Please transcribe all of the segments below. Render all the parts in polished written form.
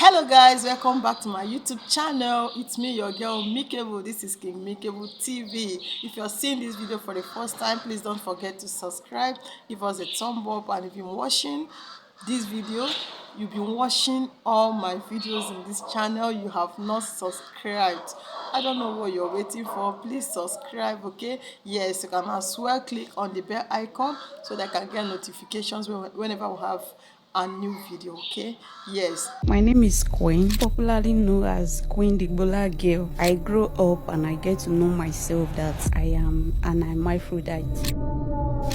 Hello guys, welcome back to my YouTube channel. It's me, your girl Mikebo. This is King Mikebo TV. If you're seeing this video for the first time, please don't forget to subscribe, give us a thumb up, and if you're watching this video, you've been watching all my videos in this channel, you have not subscribed. I don't know what you're waiting for. Please subscribe, okay? Yes, you can as well click on the bell icon so that I can get notifications whenever we have a new video. Okay, yes, my name is Queen, popularly known as Queen the Bola Girl. I grew up and I get to know myself that I am an Haemophrodite.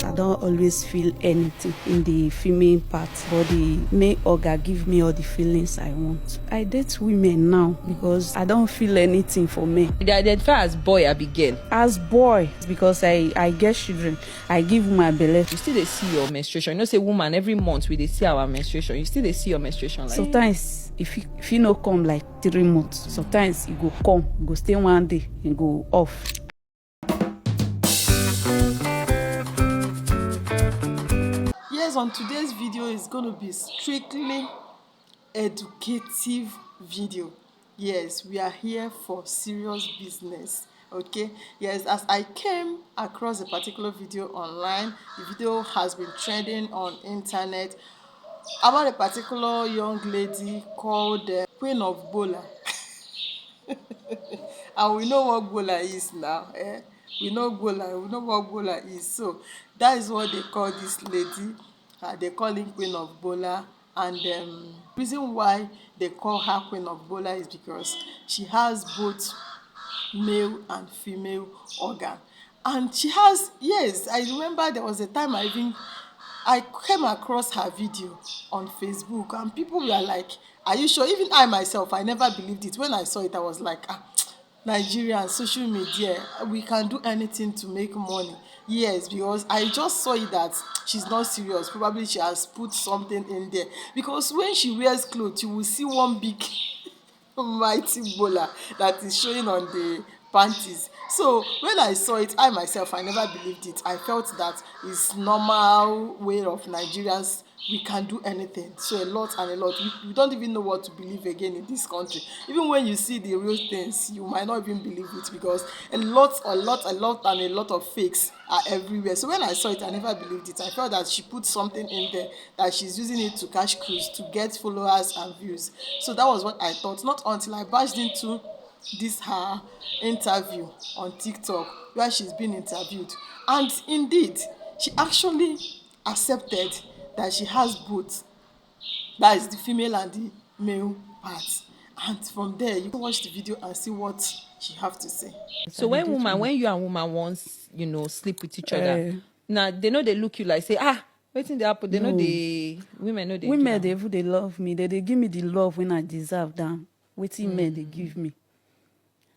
I don't always feel anything in the female part, but the male organ give me all the feelings I want. I date women now because I don't feel anything for men. They identify as boy, abi girl. As boy, because I get children, I give my belly. You still dey see your menstruation. You know, say woman every month we dey see our menstruation. You still dey see your menstruation. Like sometimes if you no come like 3 months, sometimes it go come, go stay 1 day and go off. yes, on today's video is going to be strictly educative video. Yes, we are here for serious business. Okay, yes, as I came across a particular video online, the video has been trending on internet about a particular young lady called Queen of Bola. And we know what Bola is now. We know Bola, we know what Bola is. So that is what they call this lady. They call him Queen of Bola. And reason why they call her Queen of Bola is because she has both male and female organ. And she has, yes, I remember there was a time I came across her video on Facebook and people were like, are you sure? Even I myself, I never believed it. When I saw it, I was like, Nigeria, social media, we can do anything to make money. Yes, because I just saw it that she's not serious. Probably she has put something in there. Because when she wears clothes, you will see one big mighty bola that is showing on the panties. So when I saw it, I myself, I never believed it. I felt that it's normal way of Nigerians. We can do anything. So a lot and a lot. We don't even know what to believe again in this country. Even when you see the real things, you might not even believe it because a lot and a lot of fakes are everywhere. So when I saw it, I never believed it. I felt that she put something in there, that she's using it to cash cruise, to get followers and views. So that was what I thought. Not until I barged into this her interview on TikTok where she's been interviewed, and indeed she actually accepted that she has both, that is the female and the male part. And from there you can watch the video and see what she have to say. so when you and woman once sleep with each other, now they know they look you like say wetin dey happen. They know the women know they love me. They give me the love when I deserve them. Wetin men they give me.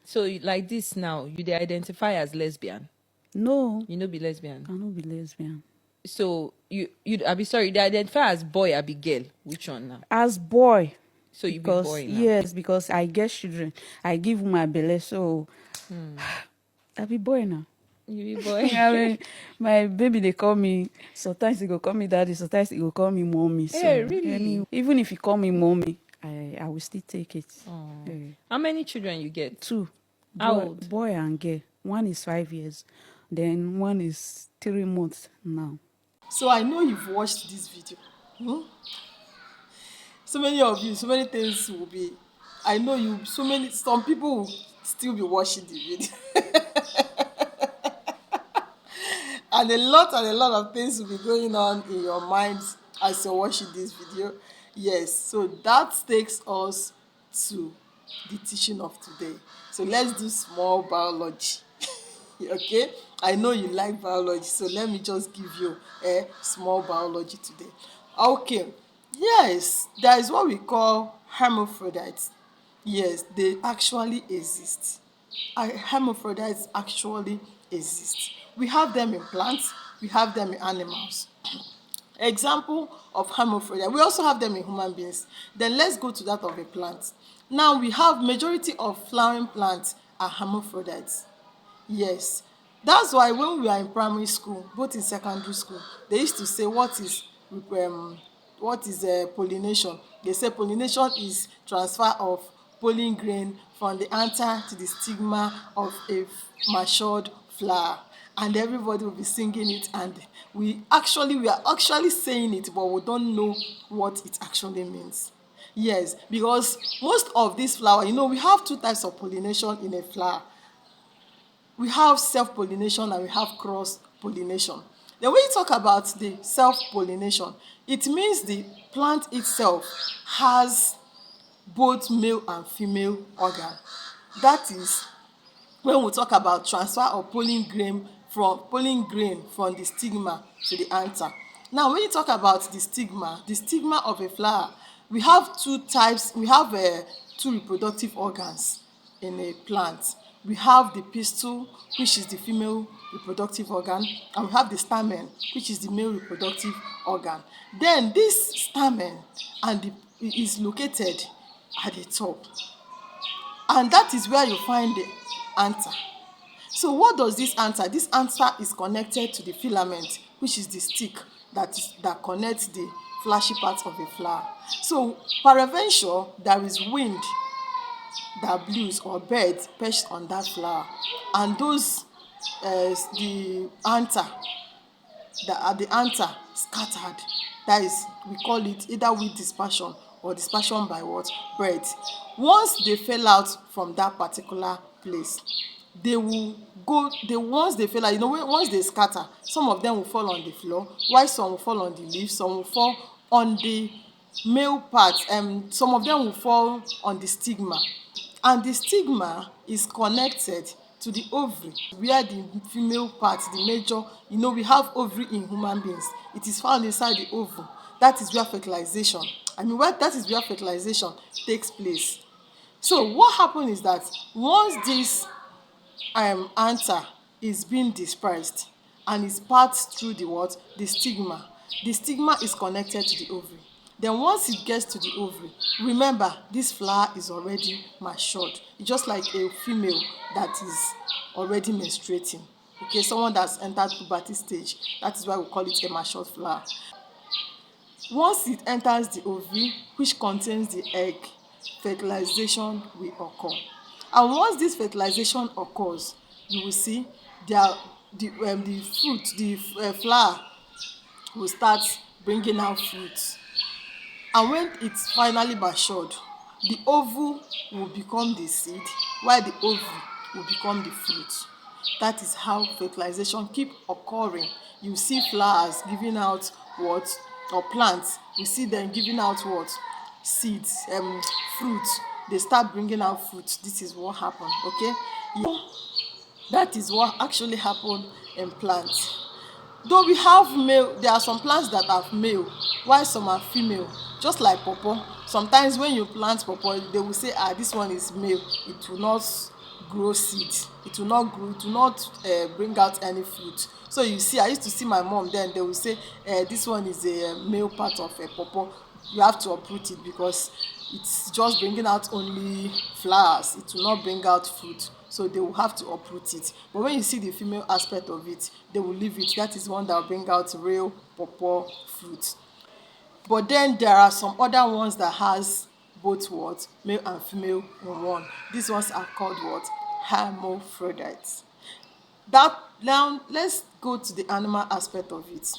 So like this now, you dey identify as lesbian? No, You no be lesbian. I no be lesbian. So you I be sorry, you dey identify as boy, I be girl. Which one now? As boy. So you Because be boy now? yes, because I get children, I give my belly, so I be boy now. You be boy. I mean, my baby they call me. Sometimes they go call me daddy. Sometimes they go call me mommy. So Hey, really? even if you call me mommy, I will still take it. How many children you get? 2. How boy, old? boy and girl. One is 5 years, then one is 3 months now. So I know you've watched this video. So many of you, so many things will be, I know you, some people will still be watching the video. And a lot of things will be going on in your minds as you're watching this video. Yes, so that takes us to the teaching of today. So let's do small biology. Okay, I know you like biology, so let me just give you a small biology today. Okay, yes, there is what we call hermaphrodites. Yes, they actually exist. Hermaphrodites actually exist. We have them in plants, we have them in animals. Example of hermaphrodite. We also have them in human beings. Then let's go to that of a plant. Now we have majority of flowering plants are hermaphrodites. Yes, that's why when we are in primary school, both in secondary school, they used to say what is what is pollination? They say pollination is transfer of pollen grain from the anther to the stigma of a matured flower, and everybody will be singing it, and we are actually saying it, but we don't know what it actually means. Yes, because most of these flower, we have two types of pollination in a flower. We have self-pollination and we have cross-pollination. Then when you talk about the self-pollination, it means the plant itself has both male and female organ. That is when we talk about transfer of pollen grain from the stigma to the anther. Now when you talk about the stigma of a flower, we have two types. We have two reproductive organs in a plant. We have the pistil, which is the female reproductive organ, and we have the stamen, which is the male reproductive organ. Then this stamen is located at the top, and that is where you find the anther. So what does this anther? This anther is connected to the filament, which is the stick that connects the fleshy part of a flower. So peradventure there is wind that blows or birds perched on that flower, and those the anther the anther scattered. That is, we call it either wind dispersion or dispersion by what? Birds. Once they fell out from that particular place, they will go they once they fell out, once they scatter, some of them will fall on the floor, while some will fall on the leaves, some will fall on the male part, some of them will fall on the stigma, and the stigma is connected to the ovary, where the female part, the major, we have ovary in human beings. It is found inside the ovum. That is where fertilization, that is where fertilization takes place. So what happens is that once this anther is being dispersed and is passed through the stigma, the stigma is connected to the ovary. Then once it gets to the ovary, remember, this flower is already matured. It's just like a female that is already menstruating. Okay, someone that's entered puberty stage. That is why we call it a matured flower. Once it enters the ovary, which contains the egg, fertilization will occur. And once this fertilization occurs, you will see the flower will start bringing out fruit. And when it's finally matured, the ovule will become the seed, while the ovary will become the fruit. That is how fertilization keep occurring. You see flowers giving out what? Or plants, you see them giving out what? Seeds, fruits. They start bringing out fruits. This is what happened. Okay, that is what actually happened in plants. Though we have male, there are some plants that have male while some are female, just like pawpaw. Sometimes when you plant pawpaw, they will say, this one is male, it will not grow seed, it will not bring out any fruit. So you see, I used to see my mom, then they will say, this one is a male part of a pawpaw, you have to uproot it because it's just bringing out only flowers, it will not bring out fruit. So they will have to uproot it. But when you see the female aspect of it, they will leave it. That is one that will bring out real pawpaw fruit. But then there are some other ones that has both what? Male and female in one. These ones are called what? Haemophrodites. Now let's go to the animal aspect of it.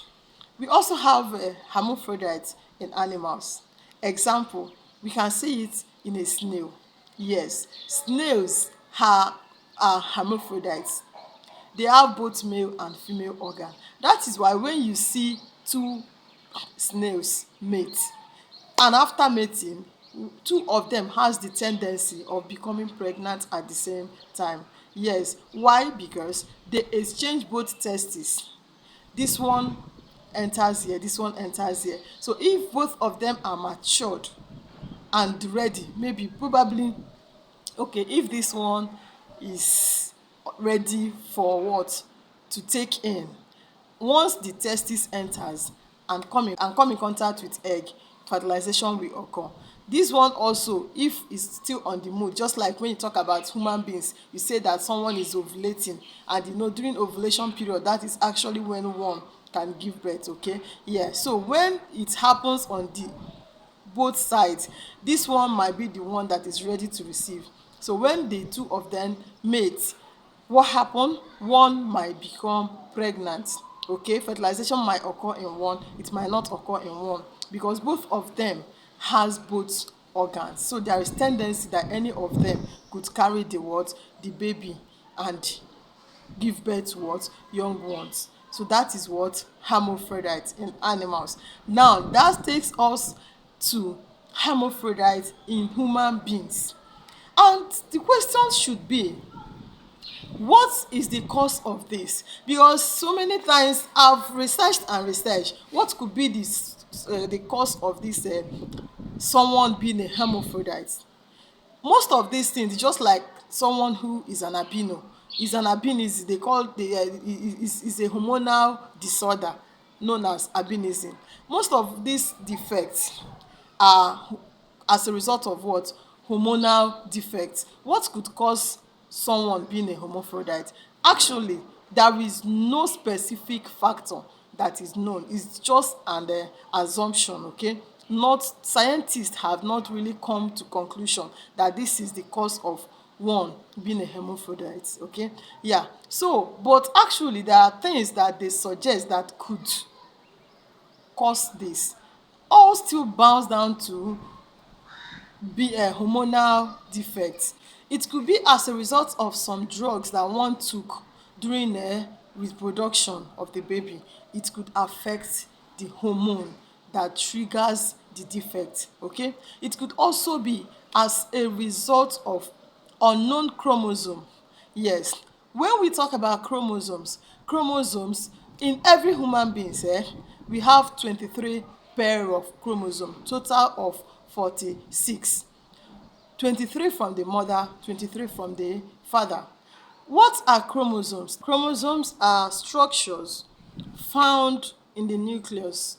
We also have hermaphrodites in animals. Example, we can see it in a snail. Yes, snails are hermaphrodites. They have both male and female organ. That is why when you see two snails mate, and after mating, two of them has the tendency of becoming pregnant at the same time. Yes, why? Because they exchange both testes. This one enters here, this one enters here. So if both of them are matured and ready, maybe probably, okay, if this one is ready for what? To take in. Once the testis enters and come in contact with egg, fertilization will occur. This one also, if it's still on the mood, just like when you talk about human beings, you say that someone is ovulating, and during ovulation period, that is actually when one can give birth. Okay, yeah. So when it happens on the both sides, this one might be the one that is ready to receive. So when the two of them mate, what happen? One might become pregnant. Okay, fertilization might occur in one, it might not occur in one, because both of them has both organs. So there is tendency that any of them could carry the what, the baby, and give birth to what, young ones. So that is what hermaphrodites in animals. Now that takes us to hermaphrodites in human beings, and the question should be, what is the cause of this? Because so many times I've researched and researched what could be the cause of this someone being a hermaphrodite. Most of these things, just like someone who is an albino, is an albinism, they call the is a hormonal disorder known as albinism. Most of these defects are as a result of what? Hormonal defects. What could cause someone being a hermaphrodite? Actually, there is no specific factor that is known. It's just an assumption. Okay, not scientists have not really come to conclusion that this is the cause of one being a hermaphrodite. Okay, yeah. So but actually there are things that they suggest that could cause this. All still bounce down to be a hormonal defect. It could be as a result of some drugs that one took during reproduction of the baby. It could affect the hormone that triggers the defect. Okay, it could also be as a result of unknown chromosome. Yes, when we talk about chromosomes in every human beings, we have 23 pair of chromosome, total of 46. 23 from the mother, 23 from the father. What are chromosomes? Chromosomes are structures found in the nucleus.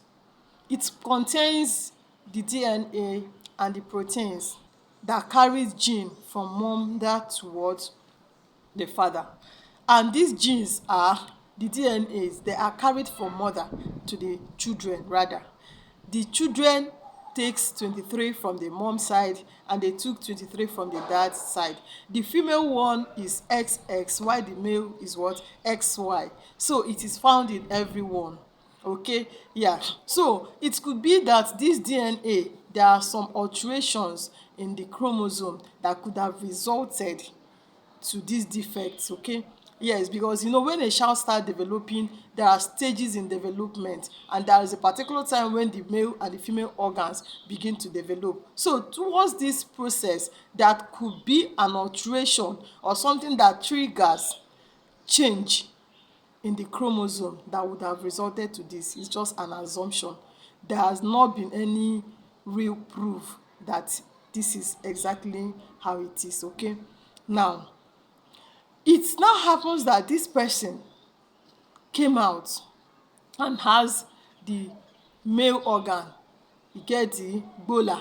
It contains the DNA and the proteins that carries gene from mother towards the father. And these genes are the DNAs, they are carried from mother to the children rather. The children takes 23 from the mom side and they took 23 from the dad side. The female one is XX while the male is what? XY. So it is found in everyone. Okay, yeah. So it could be that this DNA, there are some alterations in the chromosome that could have resulted to these defects. Okay, yes, because you know when a child start developing, there are stages in development, and there is a particular time when the male and the female organs begin to develop. So towards this process, that could be an alteration or something that triggers change in the chromosome that would have resulted to this. It's just an assumption. There has not been any real proof that this is exactly how it is. Okay, now it now happens that this person came out and has the male organ. He get the gbola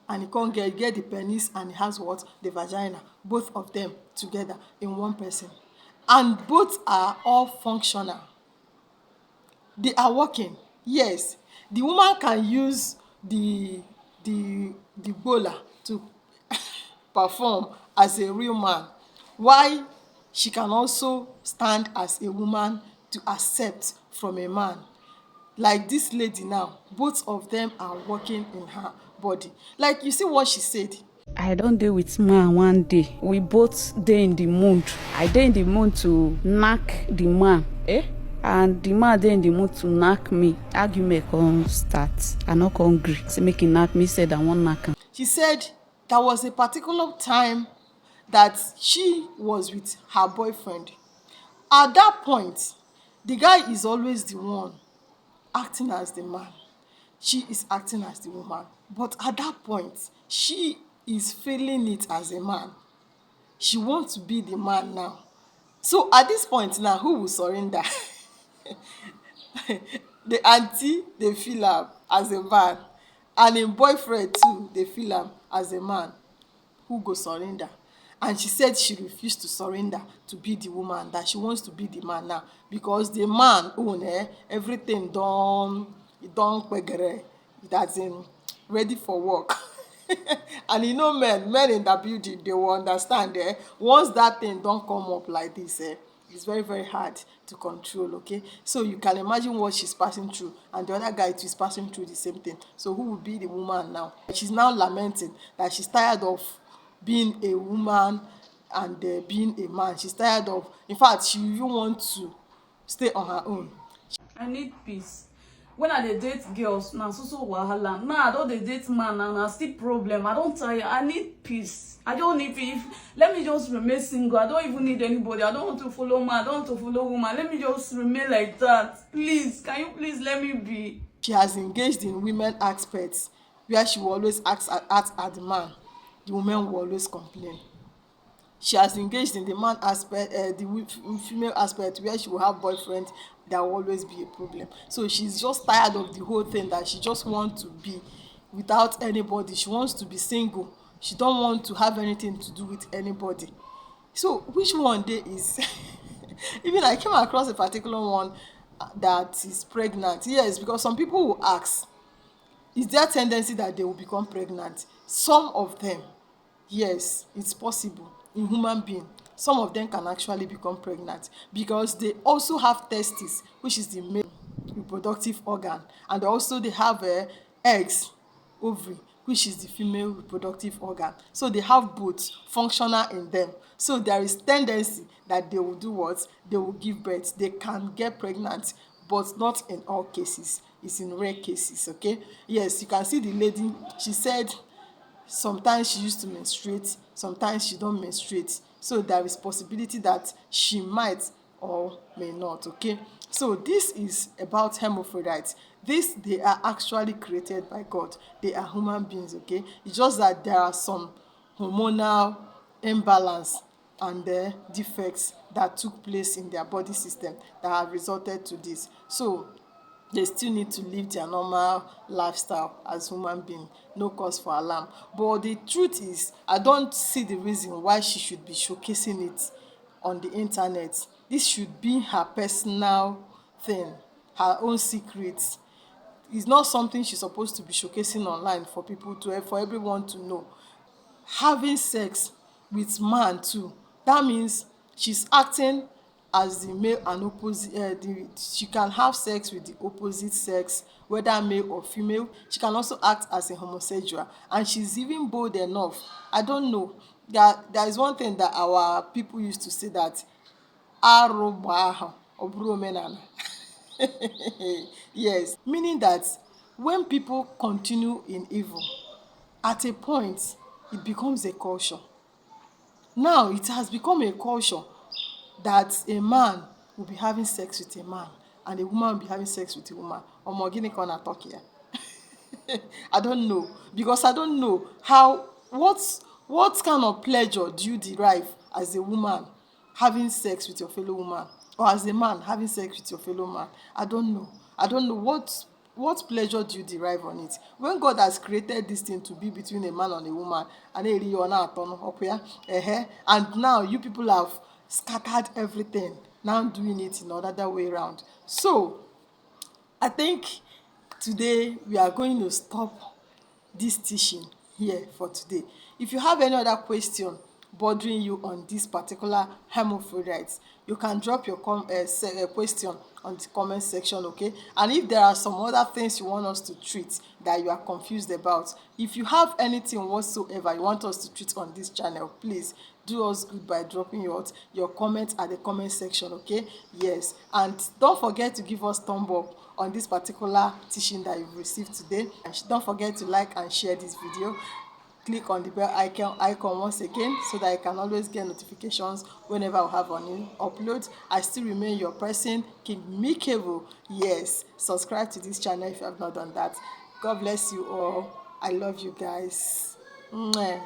and he come get the penis, and he has what? The vagina. Both of them together in one person, and both are all functional. They are working. Yes, the woman can use the gbola to perform as a real man, while she can also stand as a woman to accept from a man. Like this lady now, both of them are working in her body. Like you see what she said. I don dey with man one day. We both dey in the mood. I dey in the mood to knack the man. And the man dey in the mood to knack me. Argument come start. I no come gree. Say make he knack me, said I wan knack am. She said there was a particular time that she was with her boyfriend. At that point, the guy is always the one acting as the man. She is acting as the woman. But at that point, she is feeling it as a man. She wants to be the man now. So at this point now, who will surrender? The auntie, they feel am as a man, and im boyfriend too, they feel am as a man. Who go surrender? And she said she refused to surrender to be the woman, that she wants to be the man now, because the man own everything don kpegere, that's in ready for work. And you know, men in that building, they will understand once that thing don come up like this, it's very very hard to control. Okay, so you can imagine what she's passing through, and the other guy too is passing through the same thing. So who will be the woman now? She's now lamenting that she's tired of being a woman and being a man. She's tired of, in fact, she even wants to stay on her own. I need peace. When I dey date girls, na so wahala. Now I don dey date man, and na still problem. I don tire. I need peace. I don't need peace. Let me just remain single. I don't even need anybody. I don't want to follow man. I don't want to follow woman. Let me just remain like that. Please, can you please let me be? She has engaged in women aspects where she will always ask at the man. The women will always complain. She has engaged in the man aspect, the female aspect, where she will have boyfriends. There will always be a problem. So she's just tired of the whole thing, that she just wants to be without anybody. She wants to be single. She don't want to have anything to do with anybody. So which one day is even I came across a particular one that is pregnant. Yes, because some people will ask, is there a tendency that they will become pregnant? Some of them, yes, it's possible in human being. Some of them can actually become pregnant because they also have testes, which is the male reproductive organ, and also they have eggs, ovary, which is the female reproductive organ. So they have both functional in them. So there is tendency that they will do what? They will give birth. They can get pregnant, but not in all cases. It's in rare cases. Okay, yes, you can see the lady. She said sometimes she used to menstruate, sometimes she don't menstruate. So there is possibility that she might or may not. Okay, so this is about hermaphrodites. They are actually created by God. They are human beings. Okay, it's just that there are some hormonal imbalance and defects that took place in their body system that have resulted to this. So they still need to live their normal lifestyle as human being. No cause for alarm. But the truth is, I don't see the reason why she should be showcasing it on the internet. This should be her personal thing, her own secret. It's not something she's supposed to be showcasing online for people to, for everyone to know. Having sex with man too, that means she's acting as the male and opposite. She can have sex with the opposite sex, whether male or female. She can also act as a homosexual, and she's even bold enough. I don't know, there is one thing that our people used to say, that arụ gba aha ọ bụrụ omenala. Yes, meaning that when people continue in evil, at a point it becomes a culture. Now it has become a culture that a man will be having sex with a man and a woman will be having sex with a woman. Omo, gini ka ọ na-atọ ka ya? I don't know, because I don't know what kind of pleasure do you derive as a woman having sex with your fellow woman, or as a man having sex with your fellow man. I don't know. What pleasure do you derive on it? When God has created this thing to be between a man and a woman, and now you people have scattered everything, now doing it in another way around. So I think today we are going to stop this teaching here for today. If you have any other question bothering you on this particular hermaphrodites, you can drop your question on the comment section. Okay, and if there are some other things you want us to treat that you are confused about, if you have anything whatsoever you want us to treat on this channel, please do us good by dropping your comment at the comment section. Okay, yes, and don't forget to give us thumb up on this particular teaching that you've received today, and don't forget to like and share this video. Click on the bell icon once again, so that you can always get notifications whenever I have a new upload. I still remain your person, King Mikevo. Yes, subscribe to this channel if you have not done that. God bless you all. I love you guys. Mwah.